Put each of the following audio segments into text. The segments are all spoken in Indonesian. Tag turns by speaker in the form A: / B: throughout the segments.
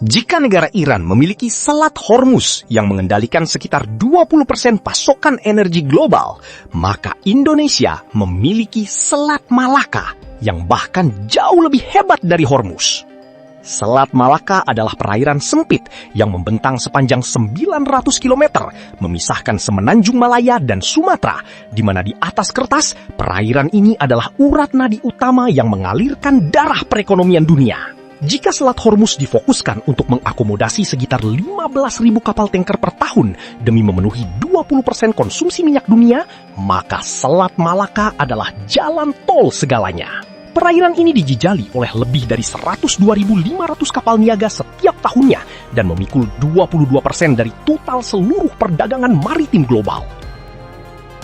A: Jika negara Iran memiliki Selat Hormuz yang mengendalikan sekitar 20% pasokan energi global, maka Indonesia memiliki Selat Malaka yang bahkan jauh lebih hebat dari Hormuz. Selat Malaka adalah perairan sempit yang membentang sepanjang 900 km, memisahkan Semenanjung Malaya dan Sumatera, di mana di atas kertas, perairan ini adalah urat nadi utama yang mengalirkan darah perekonomian dunia. Jika Selat Hormuz difokuskan untuk mengakomodasi sekitar 15.000 kapal tanker per tahun demi memenuhi 20% konsumsi minyak dunia, maka Selat Malaka adalah jalan tol segalanya. Perairan ini dijajali oleh lebih dari 102.500 kapal niaga setiap tahunnya dan memikul 22% dari total seluruh perdagangan maritim global.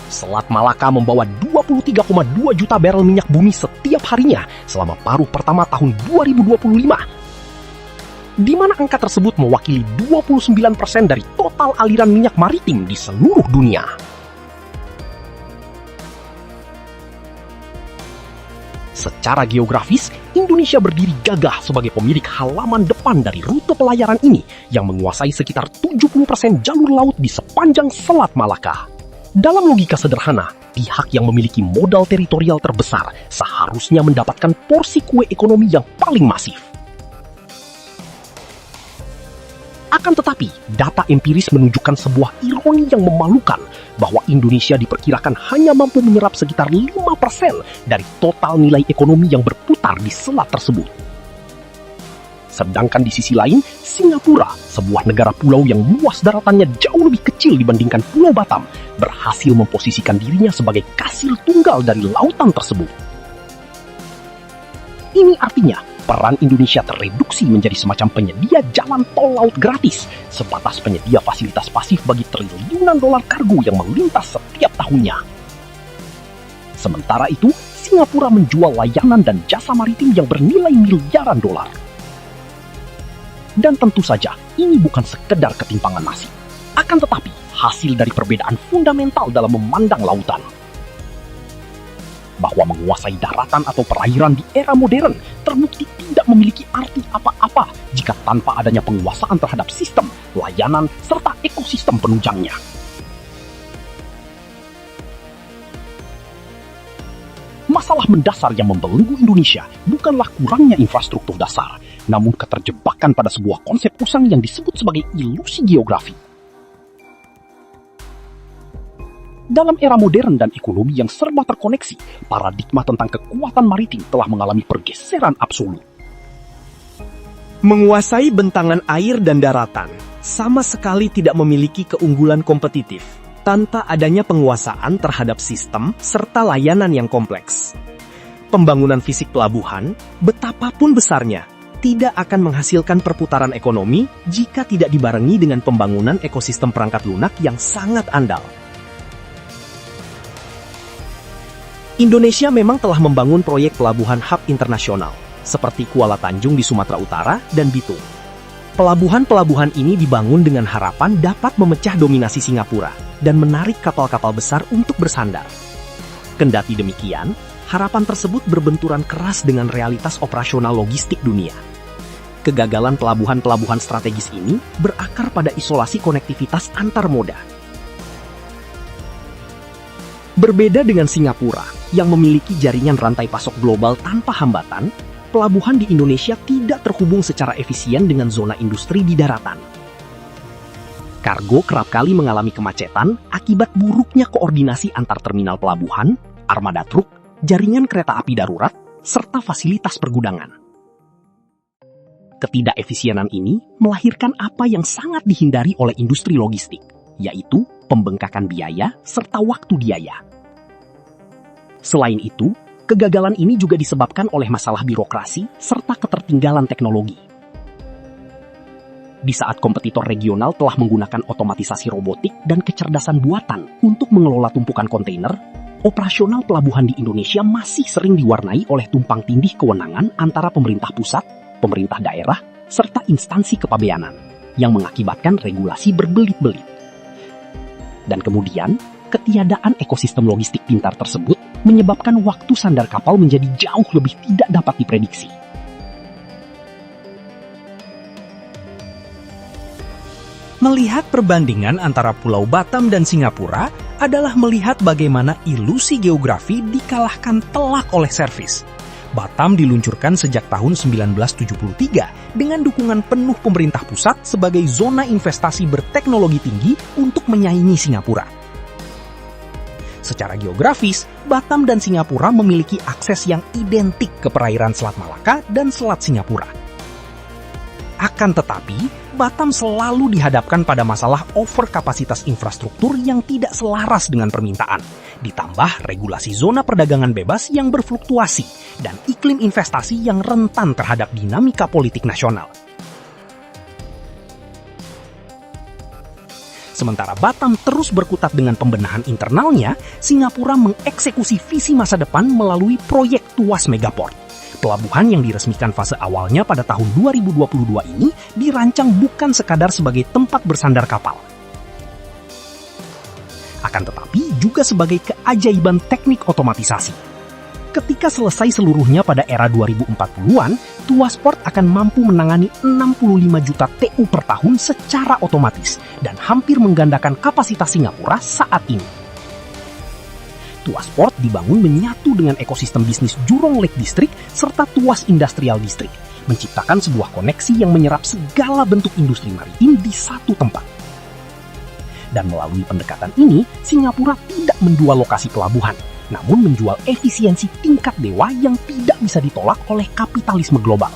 A: Selat Malaka membawa 23,2 juta barel minyak bumi setiap harinya selama paruh pertama tahun 2025. Di mana angka tersebut mewakili 29% dari total aliran minyak maritim di seluruh dunia. Secara geografis, Indonesia berdiri gagah sebagai pemilik halaman depan dari rute pelayaran ini yang menguasai sekitar 70% jalur laut di sepanjang Selat Malaka. Dalam logika sederhana, pihak yang memiliki modal teritorial terbesar seharusnya mendapatkan porsi kue ekonomi yang paling masif. Akan tetapi, data empiris menunjukkan sebuah ironi yang memalukan bahwa Indonesia diperkirakan hanya mampu menyerap sekitar 5% dari total nilai ekonomi yang berputar di selat tersebut. Sedangkan di sisi lain, Singapura, sebuah negara pulau yang luas daratannya jauh lebih kecil dibandingkan Pulau Batam, berhasil memposisikan dirinya sebagai kasir tunggal dari lautan tersebut. Ini artinya, peran Indonesia tereduksi menjadi semacam penyedia jalan tol laut gratis, sebatas penyedia fasilitas pasif bagi triliunan dolar kargo yang melintas setiap tahunnya. Sementara itu, Singapura menjual layanan dan jasa maritim yang bernilai miliaran dolar. Dan tentu saja, ini bukan sekedar ketimpangan nasib. Akan tetapi, hasil dari perbedaan fundamental dalam memandang lautan. Bahwa menguasai daratan atau perairan di era modern terbukti tidak memiliki arti apa-apa jika tanpa adanya penguasaan terhadap sistem, layanan, serta ekosistem penunjangnya. Masalah mendasar yang membelenggu Indonesia bukanlah kurangnya infrastruktur dasar, namun keterjebakan pada sebuah konsep usang yang disebut sebagai ilusi geografi. Dalam era modern dan ekonomi yang serba terkoneksi, paradigma tentang kekuatan maritim telah mengalami pergeseran absolut.
B: Menguasai bentangan air dan daratan sama sekali tidak memiliki keunggulan kompetitif tanpa adanya penguasaan terhadap sistem serta layanan yang kompleks. Pembangunan fisik pelabuhan, betapapun besarnya, tidak akan menghasilkan perputaran ekonomi jika tidak dibarengi dengan pembangunan ekosistem perangkat lunak yang sangat andal. Indonesia memang telah membangun proyek pelabuhan hub internasional, seperti Kuala Tanjung di Sumatera Utara dan Bitung. Pelabuhan-pelabuhan ini dibangun dengan harapan dapat memecah dominasi Singapura dan menarik kapal-kapal besar untuk bersandar. Kendati demikian, harapan tersebut berbenturan keras dengan realitas operasional logistik dunia. Kegagalan pelabuhan-pelabuhan strategis ini berakar pada isolasi konektivitas antar moda. Berbeda dengan Singapura, yang memiliki jaringan rantai pasok global tanpa hambatan, pelabuhan di Indonesia tidak terhubung secara efisien dengan zona industri di daratan. Kargo kerap kali mengalami kemacetan akibat buruknya koordinasi antar terminal pelabuhan, armada truk, jaringan kereta api darurat, serta fasilitas pergudangan. Ketidakefisienan ini melahirkan apa yang sangat dihindari oleh industri logistik, yaitu pembengkakan biaya serta waktu biaya. Selain itu, kegagalan ini juga disebabkan oleh masalah birokrasi serta ketertinggalan teknologi. Di saat kompetitor regional telah menggunakan otomatisasi robotik dan kecerdasan buatan untuk mengelola tumpukan kontainer, operasional pelabuhan di Indonesia masih sering diwarnai oleh tumpang tindih kewenangan antara pemerintah pusat, pemerintah daerah, serta instansi kepabeanan, yang mengakibatkan regulasi berbelit-belit. Dan kemudian, ketiadaan ekosistem logistik pintar tersebut menyebabkan waktu sandar kapal menjadi jauh lebih tidak dapat diprediksi.
C: Melihat perbandingan antara Pulau Batam dan Singapura adalah melihat bagaimana ilusi geografi dikalahkan telak oleh servis. Batam diluncurkan sejak tahun 1973 dengan dukungan penuh pemerintah pusat sebagai zona investasi berteknologi tinggi untuk menyaingi Singapura. Secara geografis, Batam dan Singapura memiliki akses yang identik ke perairan Selat Malaka dan Selat Singapura. Akan tetapi, Batam selalu dihadapkan pada masalah overkapasitas infrastruktur yang tidak selaras dengan permintaan, ditambah regulasi zona perdagangan bebas yang berfluktuasi, dan iklim investasi yang rentan terhadap dinamika politik nasional. Sementara Batam terus berkutat dengan pembenahan internalnya, Singapura mengeksekusi visi masa depan melalui proyek Tuas Megaport. Pelabuhan yang diresmikan fase awalnya pada tahun 2022 ini dirancang bukan sekadar sebagai tempat bersandar kapal. Akan tetapi juga sebagai keajaiban teknik otomatisasi. Ketika selesai seluruhnya pada era 2040-an, Tuas Port akan mampu menangani 65 juta TEU per tahun secara otomatis dan hampir menggandakan kapasitas Singapura saat ini. Tuas Port dibangun menyatu dengan ekosistem bisnis Jurong Lake District serta Tuas Industrial District, menciptakan sebuah koneksi yang menyerap segala bentuk industri maritim di satu tempat. Dan melalui pendekatan ini, Singapura tidak menjual lokasi pelabuhan, namun menjual efisiensi tingkat dewa yang tidak bisa ditolak oleh kapitalisme global.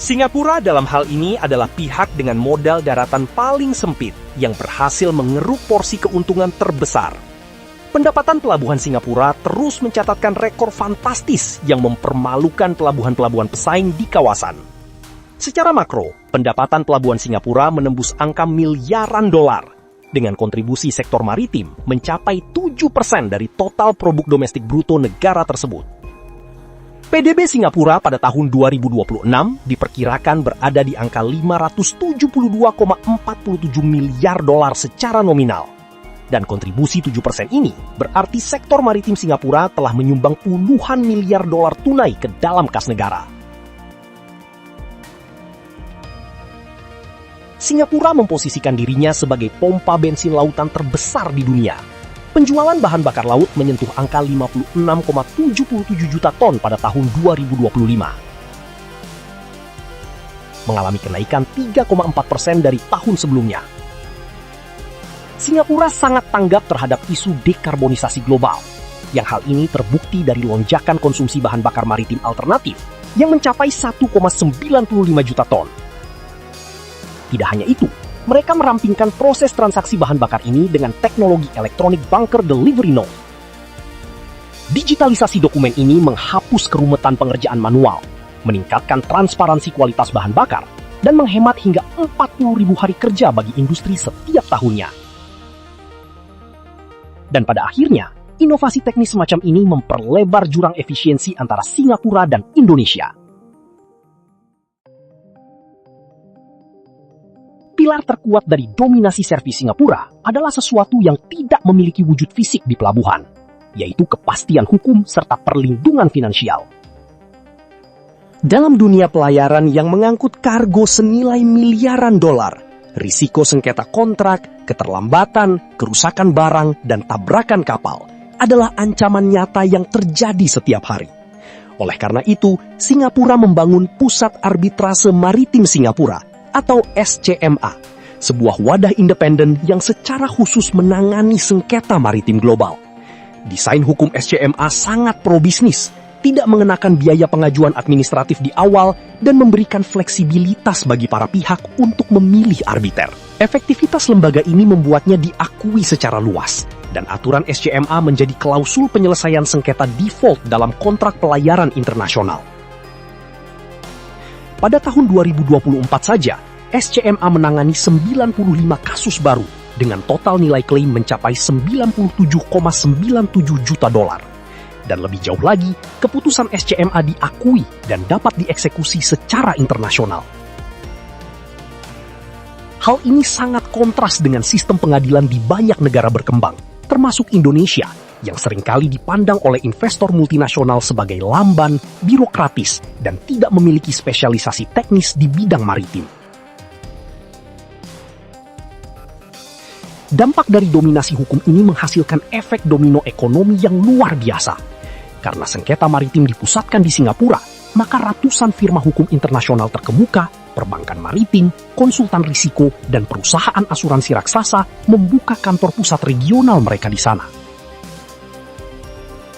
B: Singapura dalam hal ini adalah pihak dengan modal daratan paling sempit yang berhasil mengeruk porsi keuntungan terbesar. Pendapatan pelabuhan Singapura terus mencatatkan rekor fantastis yang mempermalukan pelabuhan-pelabuhan pesaing di kawasan. Secara makro, pendapatan pelabuhan Singapura menembus angka miliaran dolar, dengan kontribusi sektor maritim mencapai 7% dari total produk domestik bruto negara tersebut. PDB Singapura pada tahun 2026 diperkirakan berada di angka 572,47 miliar dolar secara nominal. Dan kontribusi 7% ini berarti sektor maritim Singapura telah menyumbang puluhan miliar dolar tunai ke dalam kas negara. Singapura memposisikan dirinya sebagai pompa bensin lautan terbesar di dunia. Penjualan bahan bakar laut menyentuh angka 56,77 juta ton pada tahun 2025. Mengalami kenaikan 3,4% dari tahun sebelumnya. Singapura sangat tanggap terhadap isu dekarbonisasi global, yang hal ini terbukti dari lonjakan konsumsi bahan bakar maritim alternatif yang mencapai 1,95 juta ton. Tidak hanya itu, mereka merampingkan proses transaksi bahan bakar ini dengan teknologi Electronic Bunker Delivery Node. Digitalisasi dokumen ini menghapus kerumetan pengerjaan manual, meningkatkan transparansi kualitas bahan bakar, dan menghemat hingga 40.000 hari kerja bagi industri setiap tahunnya. Dan pada akhirnya, inovasi teknis semacam ini memperlebar jurang efisiensi antara Singapura dan Indonesia. Pilar terkuat dari dominasi servis Singapura adalah sesuatu yang tidak memiliki wujud fisik di pelabuhan, yaitu kepastian hukum serta perlindungan finansial. Dalam dunia pelayaran yang mengangkut kargo senilai miliaran dolar, risiko sengketa kontrak, keterlambatan, kerusakan barang, dan tabrakan kapal adalah ancaman nyata yang terjadi setiap hari. Oleh karena itu, Singapura membangun Pusat Arbitrase Maritim Singapura atau SCMA, sebuah wadah independen yang secara khusus menangani sengketa maritim global. Desain hukum SCMA sangat pro-bisnis, tidak mengenakan biaya pengajuan administratif di awal, dan memberikan fleksibilitas bagi para pihak untuk memilih arbiter. Efektivitas lembaga ini membuatnya diakui secara luas, dan aturan SCMA menjadi klausul penyelesaian sengketa default dalam kontrak pelayaran internasional. Pada tahun 2024 saja, SCMA menangani 95 kasus baru dengan total nilai klaim mencapai 97,97 juta dolar. Dan lebih jauh lagi, keputusan SCMA diakui dan dapat dieksekusi secara internasional. Hal ini sangat kontras dengan sistem pengadilan di banyak negara berkembang, termasuk Indonesia,
C: yang seringkali dipandang oleh investor multinasional sebagai lamban, birokratis, dan tidak memiliki spesialisasi teknis di bidang maritim. Dampak dari dominasi hukum ini menghasilkan efek domino ekonomi yang luar biasa. Karena sengketa maritim dipusatkan di Singapura, maka ratusan firma hukum internasional terkemuka, perbankan maritim, konsultan risiko, dan perusahaan asuransi raksasa membuka kantor pusat regional mereka di sana.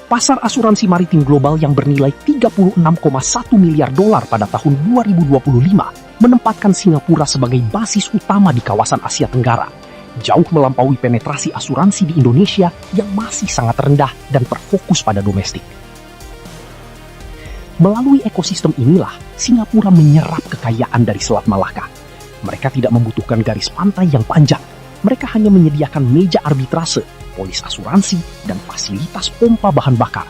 C: Pasar asuransi maritim global yang bernilai 36,1 miliar dolar pada tahun 2025 menempatkan Singapura sebagai basis utama di kawasan Asia Tenggara, jauh melampaui penetrasi asuransi di Indonesia yang masih sangat rendah dan terfokus pada domestik. Melalui ekosistem inilah, Singapura menyerap kekayaan dari Selat Malaka. Mereka tidak membutuhkan garis pantai yang panjang. Mereka hanya menyediakan meja arbitrase, polis asuransi, dan fasilitas pompa bahan bakar.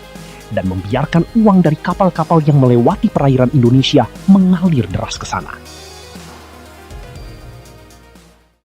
C: Dan membiarkan uang dari kapal-kapal yang melewati perairan Indonesia mengalir deras ke sana.